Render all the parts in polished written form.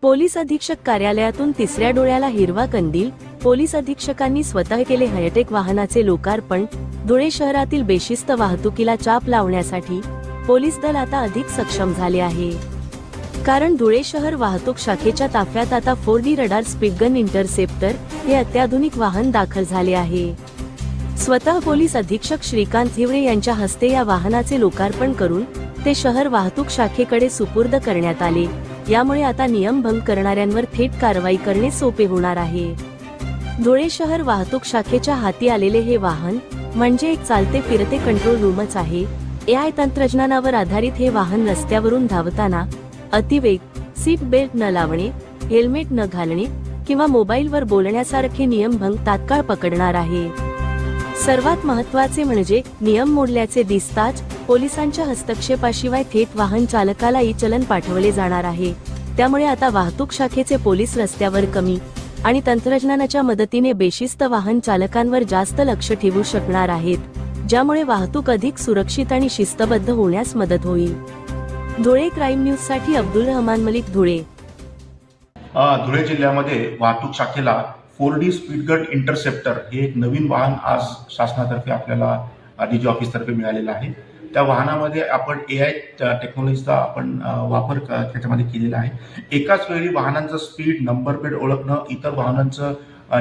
Police अधीक्षक कार्यालयातून तिसऱ्या डोळ्याला हिरवा कंदील. पोलीस अधीक्षकांनी स्वतः केले हायटेक वाहनाचे लोकार्पण. धुळे शहरातील बेशिस्त वाहतुकीला चाप लावण्यासाठी पोलीस दल आता अधिक सक्षम झाले आहे. कारण धुळे शहर वाहतूक शाखेच्या ताफ्यात आता 4D रडार स्पीडगन इंटरसेप्टर हे अत्याधुनिक वाहन दाखल झाले आहे. स्वतः पोलीस अधीक्षक श्रीकांत हिवरे यांच्या हस्ते या वाहनाचे लोकार्पण करून ते शहर वाहतूक शाखेकडे सुपूर्द करण्यात आले. यामुळे आता नियमभंग करणाऱ्यांवर थेट कारवाई करणे सोपे होणार आहे. धुळे शहर वाहतूक शाखेच्या हाती आलेले हे वाहन म्हणजे एक चालते फिरते कंट्रोल रूमच आहे. AI तंत्रज्ञानावर आधारित हे वाहन रस्त्यावरून धावताना अतिवेग, सीट बेल्ट न लावणे, हेल्मेट न घालणे किंवा मोबाईलवर बोलण्यासारखे नियमभंग तात्काळ पकडणार आहे. सर्वात महत्त्वाचे म्हणजे नियम मोडल्याचे दिसताच पोलिसांच्या हस्तक्षेपाशिवाय थेट वाहन चालकाला ई-चलन पाठवले जाणार आहे. त्यामुळे आता वाहतूक शाखेचे पोलीस रस्त्यावर कमी आणि तंत्रज्ञानाच्या मदतीने बेशिस्त वाहन चालकांवर जास्त लक्ष ठेवू शकणार आहेत, ज्यामुळे वाहतूक अधिक सुरक्षित आणि शिस्तबद्ध होण्यास मदत होईल. धुळे क्राईम न्यूज साठी अब्दुल रहमान मलिक, धुळे. धुळे जिल्ह्यामध्ये वाहतूक शाखेला 4D स्पीडगन इंटरसेप्टर हे एक नवीन वाहन आज शासनातर्फे आपल्याला डीजी ऑफिस तर्फे मिळालेलं आहे. त्या वाहनामध्ये आपण AI टेक्नॉलॉजीचा आपण वापर त्याच्यामध्ये केलेला आहे. एकाच वेळी वाहनांचं स्पीड, नंबर प्लेट ओळखणं, इतर वाहनांचं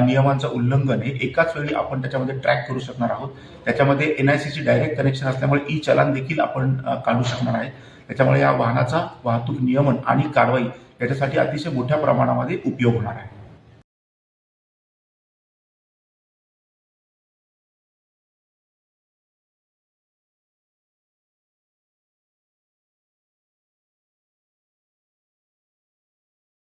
नियमांचं उल्लंघन हे एकाच वेळी आपण त्याच्यामध्ये ट्रॅक करू शकणार आहोत. त्याच्यामध्ये NICची डायरेक्ट कनेक्शन असल्यामुळे ई-चलान देखील आपण काढू शकणार आहे. त्याच्यामुळे या वाहनाचा वाहतूक नियमन आणि कारवाई याच्यासाठी अतिशय मोठ्या प्रमाणामध्ये उपयोग होणार आहे.